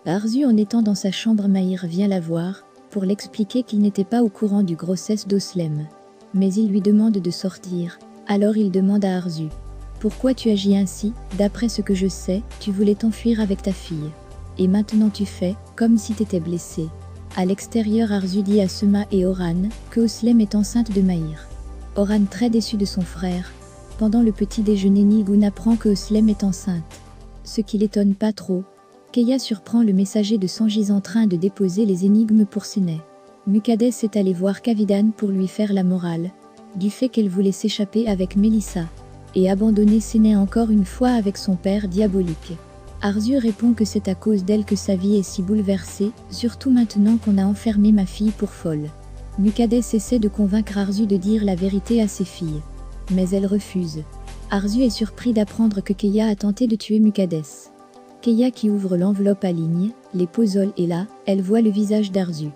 Arzu, en étant dans sa chambre, Mahir vient la voir, pour l'expliquer qu'il n'était pas au courant du grossesse d'Oslem. Mais il lui demande de sortir, alors il demande à Arzu. Pourquoi tu agis ainsi? D'après ce que je sais, tu voulais t'enfuir avec ta fille. Et maintenant tu fais, comme si t'étais blessé. À l'extérieur, Arzu dit à Sema et Oran, que Oslem est enceinte de Mahir. Oran, très déçu de son frère. Pendant le petit déjeuner, Nilgoun apprend que Oslem est enceinte. Ce qui l'étonne pas trop. Keya surprend le messager de Sanjiz en train de déposer les énigmes pour Séné. Mukaddes est allé voir Kavidan pour lui faire la morale, du fait qu'elle voulait s'échapper avec Melissa, et abandonner Séné encore une fois avec son père diabolique. Arzu répond que c'est à cause d'elle que sa vie est si bouleversée, surtout maintenant qu'on a enfermé ma fille pour folle. Mukaddes essaie de convaincre Arzu de dire la vérité à ses filles. Mais elle refuse. Arzu est surpris d'apprendre que Keya a tenté de tuer Mukaddes. Keya, qui ouvre l'enveloppe à ligne, les posole, et là, elle voit le visage d'Arzu.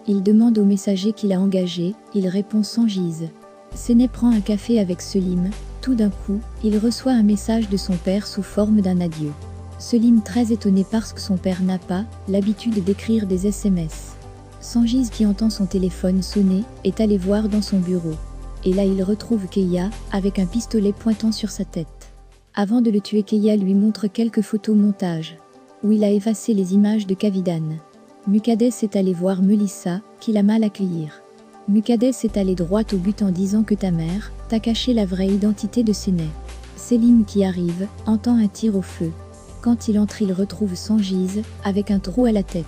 Il demande au messager qui l'a engagé, il répond sans gise. Séné prend un café avec Selim, tout d'un coup, il reçoit un message de son père sous forme d'un adieu. Selim, très étonné parce que son père n'a pas l'habitude d'écrire des SMS. Sanjiz, qui entend son téléphone sonner, est allé voir dans son bureau. Et là il retrouve Keya, avec un pistolet pointant sur sa tête. Avant de le tuer, Keya lui montre quelques photos montage, où il a effacé les images de Kavidan. Mukaddes est allé voir Melissa, qui l'a mal accueillir. Mukaddes est allé droit au but en disant que ta mère t'a caché la vraie identité de Séné. Selim, qui arrive, entend un tir au feu. Quand il entre, il retrouve Sanjiz, avec un trou à la tête.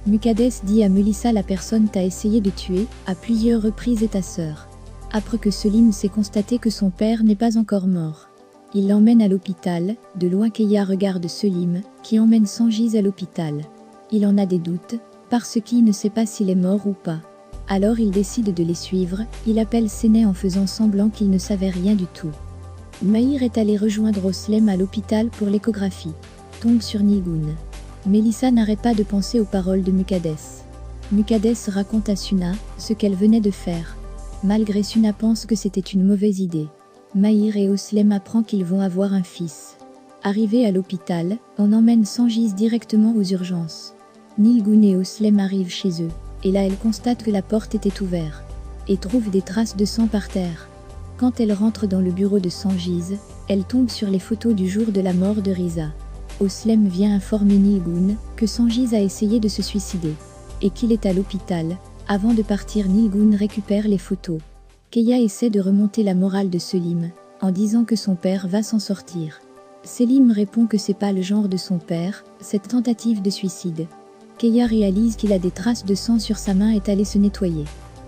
Mukaddes dit à Melissa, la personne t'a essayé de tuer, à plusieurs reprises, est ta sœur. Après que Selim s'est constaté que son père n'est pas encore mort. Il l'emmène à l'hôpital, de loin Keya regarde Selim, qui emmène Sanjiz à l'hôpital. Il en a des doutes, parce qu'il ne sait pas s'il est mort ou pas. Alors il décide de les suivre, il appelle Séné en faisant semblant qu'il ne savait rien du tout. Mahir est allé rejoindre Oslem à l'hôpital pour l'échographie. Tombe sur Nilgoun. Melissa n'arrête pas de penser aux paroles de Mukaddes. Mukaddes raconte à Suna ce qu'elle venait de faire. Malgré Suna pense que c'était une mauvaise idée. Mahir et Oslem apprennent qu'ils vont avoir un fils. Arrivé à l'hôpital, on emmène Sanjiz directement aux urgences. Nilgoun et Oslem arrivent chez eux, et là elle constate que la porte était ouverte, et trouve des traces de sang par terre. Quand elle rentre dans le bureau de Sanjiz, elle tombe sur les photos du jour de la mort de Riza. Oslem vient informer Nilgoun que Sanjiz a essayé de se suicider, et qu'il est à l'hôpital. Avant de partir, Nilgoun récupère les photos. Keya essaie de remonter la morale de Selim, en disant que son père va s'en sortir. Selim répond que c'est pas le genre de son père, cette tentative de suicide. Keya réalise qu'il a des traces de sang sur sa main et est allé se nettoyer.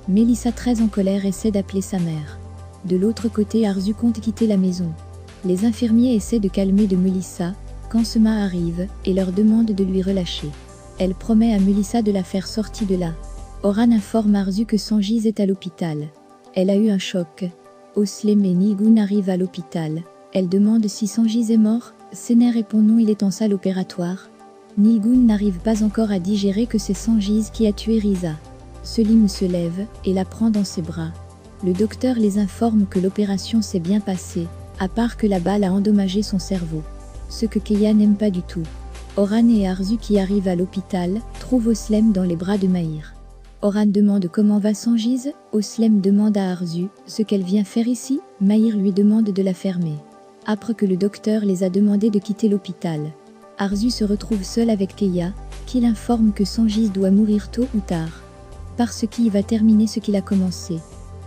Melissa, très en colère, essaie d'appeler sa mère. De l'autre côté, Arzu compte quitter la maison. Les infirmiers essaient de calmer de Melissa, quand Sema arrive, et leur demande de lui relâcher. Elle promet à Melissa de la faire sortir de là. Oran informe Arzu que Sanjiz est à l'hôpital. Elle a eu un choc. Oslem et Nilgoun arrivent à l'hôpital. Elle demande si Sanjiz est mort. Séné répond non, il est en salle opératoire. Nilgoun n'arrive pas encore à digérer que c'est Sanjiz qui a tué Riza. Selim se lève et la prend dans ses bras. Le docteur les informe que l'opération s'est bien passée, à part que la balle a endommagé son cerveau. Ce que Keya n'aime pas du tout. Oran et Arzu, qui arrivent à l'hôpital, trouvent Oslem dans les bras de Mahir. Oran demande comment va Sanjiz, Oslem demande à Arzu ce qu'elle vient faire ici, Mahir lui demande de la fermer. Après que le docteur les a demandé de quitter l'hôpital, Arzu se retrouve seul avec Keya, qui l'informe que Sanjiz doit mourir tôt ou tard. Parce qu'il va terminer ce qu'il a commencé.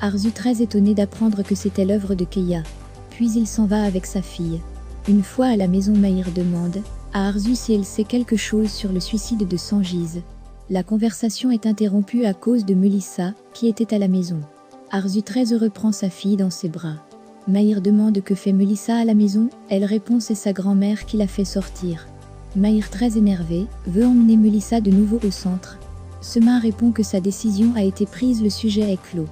Arzu, très étonné d'apprendre que c'était l'œuvre de Keya. Puis il s'en va avec sa fille. Une fois à la maison, Mahir demande à Arzu si elle sait quelque chose sur le suicide de Sanjiz. La conversation est interrompue à cause de Melissa, qui était à la maison. Arzu, très heureux, prend sa fille dans ses bras. Mahir demande que fait Melissa à la maison, elle répond c'est sa grand-mère qui l'a fait sortir. Mahir, très énervé, veut emmener Melissa de nouveau au centre. Sema répond que sa décision a été prise, le sujet est clos.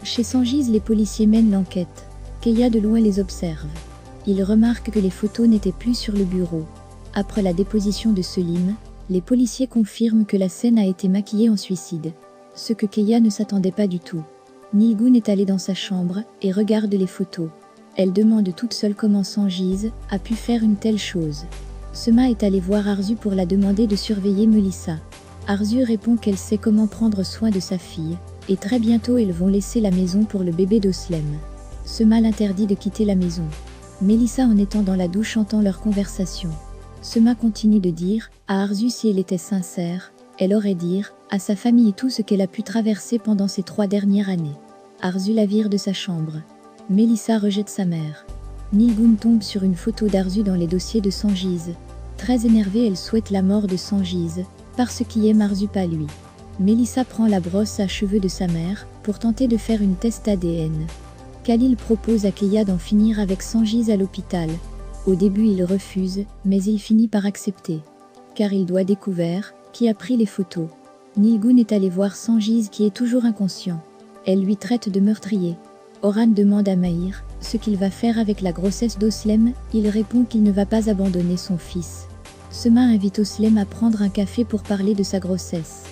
Chez Sanjiz, les policiers mènent l'enquête. Keya de loin les observe. Il remarque que les photos n'étaient plus sur le bureau. Après la déposition de Selim, les policiers confirment que la scène a été maquillée en suicide. Ce que Keya ne s'attendait pas du tout. Nilgoun est allée dans sa chambre et regarde les photos. Elle demande toute seule comment Sanjiz a pu faire une telle chose. Sema est allée voir Arzu pour la demander de surveiller Melissa. Arzu répond qu'elle sait comment prendre soin de sa fille, et très bientôt elles vont laisser la maison pour le bébé d'Oslem. Sema l'interdit de quitter la maison. Melissa, en étant dans la douche, entend leur conversation. Sema continue de dire à Arzu si elle était sincère, elle aurait dire à sa famille tout ce qu'elle a pu traverser pendant ces 3 dernières années. Arzu la vire de sa chambre. Melissa rejette sa mère. Nilgun tombe sur une photo d'Arzu dans les dossiers de Sanjiz. Très énervée, elle souhaite la mort de Sanjiz, parce qu'il aime Arzu pas lui. Melissa prend la brosse à cheveux de sa mère pour tenter de faire une test ADN. Khalil propose à Keya d'en finir avec Sanjiz à l'hôpital. Au début il refuse, mais il finit par accepter. Car il doit découvrir qui a pris les photos. Nilgun est allé voir Sanjiz qui est toujours inconscient. Elle lui traite de meurtrier. Oran demande à Mahir ce qu'il va faire avec la grossesse d'Oslem, il répond qu'il ne va pas abandonner son fils. Sema invite Oslem à prendre un café pour parler de sa grossesse.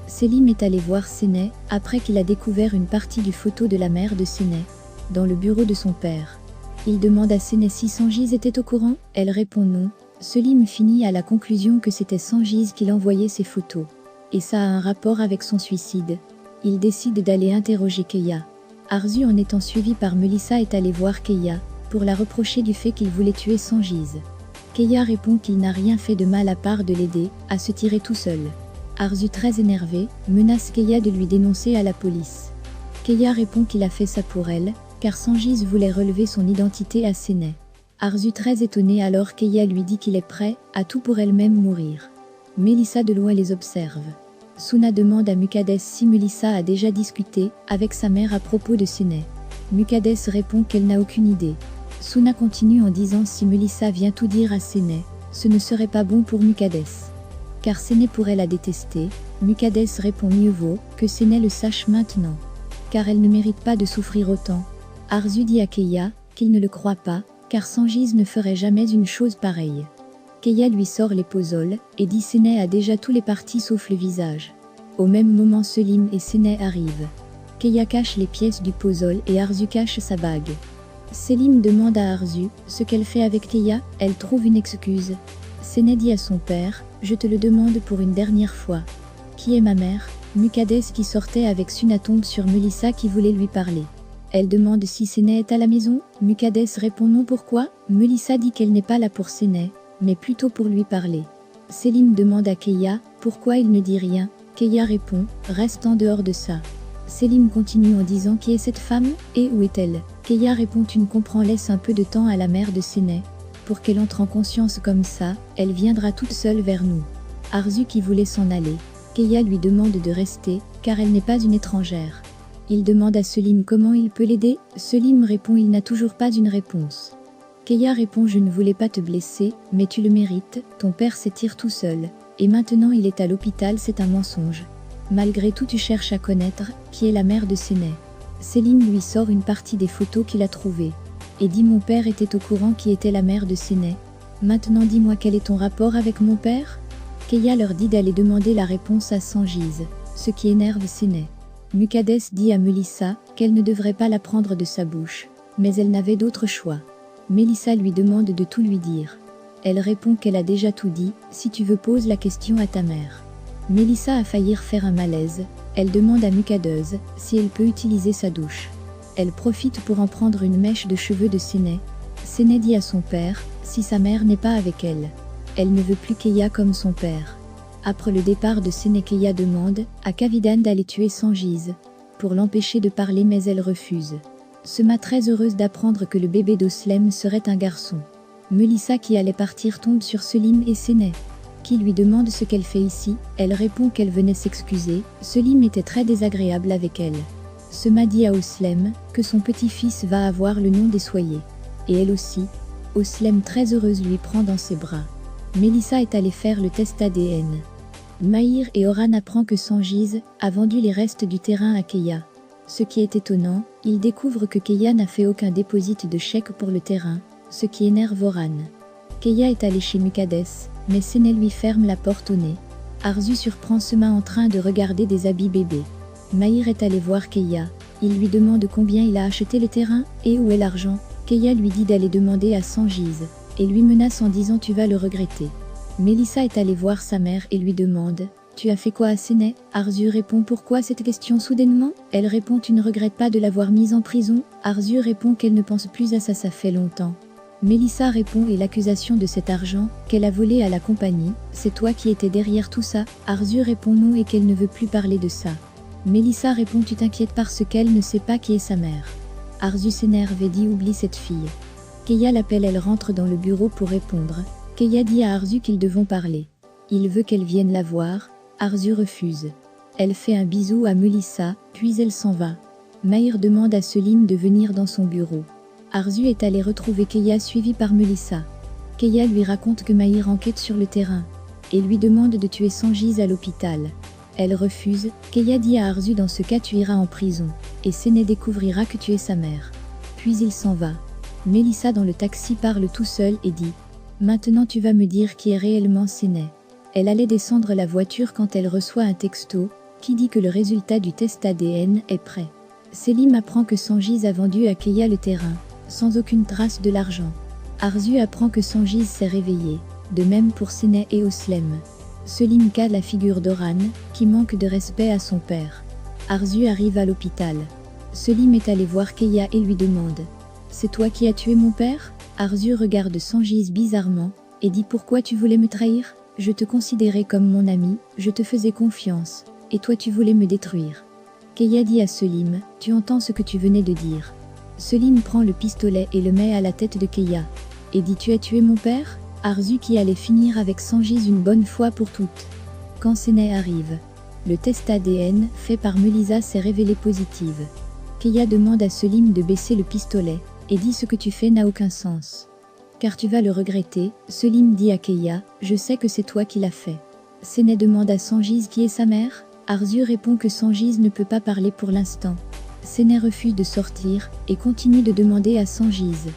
Selim est allé voir Seneh, après qu'il a découvert une partie du photo de la mère de Seneh, dans le bureau de son père. Il demande à Seneh si Sanjiz était au courant, elle répond non. Selim finit à la conclusion que c'était Sanjiz qui l'envoyait ces photos. Et ça a un rapport avec son suicide. Il décide d'aller interroger Keya. Arzu, en étant suivi par Melissa, est allé voir Keya, pour la reprocher du fait qu'il voulait tuer Sanjiz. Keya répond qu'il n'a rien fait de mal à part de l'aider à se tirer tout seul. Arzu, très énervé, menace Keya de lui dénoncer à la police. Keya répond qu'il a fait ça pour elle, car Sanjiz voulait relever son identité à Seneh. Arzu, très étonné, alors Keya lui dit qu'il est prêt à tout pour elle-même mourir. Melissa de loin les observe. Suna demande à Mukaddes si Melissa a déjà discuté avec sa mère à propos de Seneh. Mukaddes répond qu'elle n'a aucune idée. Suna continue en disant si Melissa vient tout dire à Seneh, ce ne serait pas bon pour Mukaddes. Car Seneh pourrait la détester. Mukaddes répond mieux vaut que Seneh le sache maintenant. Car elle ne mérite pas de souffrir autant. Arzu dit à Keya qu'il ne le croit pas, car Sanjiz ne ferait jamais une chose pareille. Keya lui sort les pozoles et dit Seneh a déjà tous les parties sauf le visage. Au même moment Selim et Seneh arrivent. Keya cache les pièces du pozole et Arzu cache sa bague. Selim demande à Arzu ce qu'elle fait avec Keya, elle trouve une excuse. Seneh dit à son père, je te le demande pour une dernière fois. Qui est ma mère? Mukaddes qui sortait avec Suna tombe sur Melissa qui voulait lui parler. Elle demande si Seneh est à la maison, Mukaddes répond non. Pourquoi? Melissa dit qu'elle n'est pas là pour Seneh, mais plutôt pour lui parler. Selim demande à Keya pourquoi il ne dit rien. Keya répond reste en dehors de ça. Selim continue en disant qui est cette femme et où est-elle? Keya répond tu ne comprends, laisse un peu de temps à la mère de Seneh. Pour qu'elle entre en conscience comme ça, elle viendra toute seule vers nous. Arzu qui voulait s'en aller. Keya lui demande de rester, car elle n'est pas une étrangère. Il demande à Selim comment il peut l'aider. Selim répond il n'a toujours pas une réponse. Keya répond je ne voulais pas te blesser, mais tu le mérites, ton père s'étire tout seul, et maintenant il est à l'hôpital, c'est un mensonge. Malgré tout tu cherches à connaître qui est la mère de Seneh. Selim lui sort une partie des photos qu'il a trouvées, et dit mon père était au courant qui était la mère de Seneh. Maintenant dis-moi quel est ton rapport avec mon père? Keya leur dit d'aller demander la réponse à Sanjiz, ce qui énerve Seneh. Mukaddes dit à Melissa qu'elle ne devrait pas la prendre de sa bouche, mais elle n'avait d'autre choix. Melissa lui demande de tout lui dire. Elle répond qu'elle a déjà tout dit, si tu veux pose la question à ta mère. Melissa a failli faire un malaise, elle demande à Mukaddes si elle peut utiliser sa douche. Elle profite pour en prendre une mèche de cheveux de Seneh. Seneh dit à son père si sa mère n'est pas avec elle. Elle ne veut plus Keya comme son père. Après le départ de Seneh, Keya demande à Kavidan d'aller tuer Sanjiz pour l'empêcher de parler, mais elle refuse. Sema, très heureuse d'apprendre que le bébé d'Oslem serait un garçon. Melissa qui allait partir tombe sur Selim et Seneh, qui lui demande ce qu'elle fait ici. Elle répond qu'elle venait s'excuser. Selim était très désagréable avec elle. Sema dit à Oslem que son petit-fils va avoir le nom d'Essoyé. Et elle aussi. Oslem, très heureuse, lui prend dans ses bras. Melissa est allée faire le test ADN. Mahir et Oran apprend que Sanjiz a vendu les restes du terrain à Keya. Ce qui est étonnant, ils découvrent que Keya n'a fait aucun dépôt de chèque pour le terrain, ce qui énerve Oran. Keya est allé chez Mukaddes, mais Seneh lui ferme la porte au nez. Arzu surprend Sema en train de regarder des habits bébés. Mahir est allé voir Keya. Il lui demande combien il a acheté le terrain et où est l'argent. Keya lui dit d'aller demander à Sanjiz. et lui menace en disant tu vas le regretter. Mélissa est allée voir sa mère et lui demande « Tu as fait quoi à Séné ?» Arzu répond « Pourquoi cette question soudainement ?» Elle répond « Tu ne regrettes pas de l'avoir mise en prison ?» Arzu répond qu'elle ne pense plus à ça fait longtemps. Mélissa répond et l'accusation de cet argent qu'elle a volé à la compagnie, c'est toi qui étais derrière tout ça. Arzu répond non et qu'elle ne veut plus parler de ça. Mélissa répond tu t'inquiètes parce qu'elle ne sait pas qui est sa mère. Arzu s'énerve et dit oublie cette fille. Keia l'appelle, elle rentre dans le bureau pour répondre. Keia dit à Arzu qu'ils devront parler. Il veut qu'elle vienne la voir, Arzu refuse. Elle fait un bisou à Mélissa, puis elle s'en va. Mahir demande à Selim de venir dans son bureau. Arzu est allé retrouver Keia suivi par Mélissa. Keia lui raconte que Mahir enquête sur le terrain et lui demande de tuer Sanjiz à l'hôpital. Elle refuse. Keia dit à Arzu dans ce cas tu iras en prison et Séné découvrira que tu es sa mère. Puis il s'en va. Mélissa dans le taxi parle tout seul et dit « Maintenant tu vas me dire qui est réellement Séné ». Elle allait descendre la voiture quand elle reçoit un texto qui dit que le résultat du test ADN est prêt. Selim apprend que Sanjiz a vendu à Keia le terrain, sans aucune trace de l'argent. Arzu apprend que Sanjiz s'est réveillé, de même pour Séné et Oslem. Selim cale la figure d'Oran, qui manque de respect à son père. Arzu arrive à l'hôpital. Selim est allé voir Keia et lui demande « C'est toi qui as tué mon père ?» Arzu regarde Sanjiz bizarrement et dit « Pourquoi tu voulais me trahir ? Je te considérais comme mon ami, je te faisais confiance, et toi tu voulais me détruire. » Keia dit à Selim « Tu entends ce que tu venais de dire ?» Selim prend le pistolet et le met à la tête de Keia, et dit « Tu as tué mon père ?» Arzu qui allait finir avec Sanjiz une bonne fois pour toutes. Quand Séné arrive, le test ADN fait par Mélissa s'est révélé positive. Keia demande à Selim de baisser le pistolet, et dit « Ce que tu fais n'a aucun sens. Car tu vas le regretter. » Selim dit à Keia « Je sais que c'est toi qui l'as fait. » Séné demande à Sanjiz qui est sa mère. Arzu répond que Sanjiz ne peut pas parler pour l'instant. Séné refuse de sortir et continue de demander à Sanjiz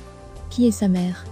qui est sa mère.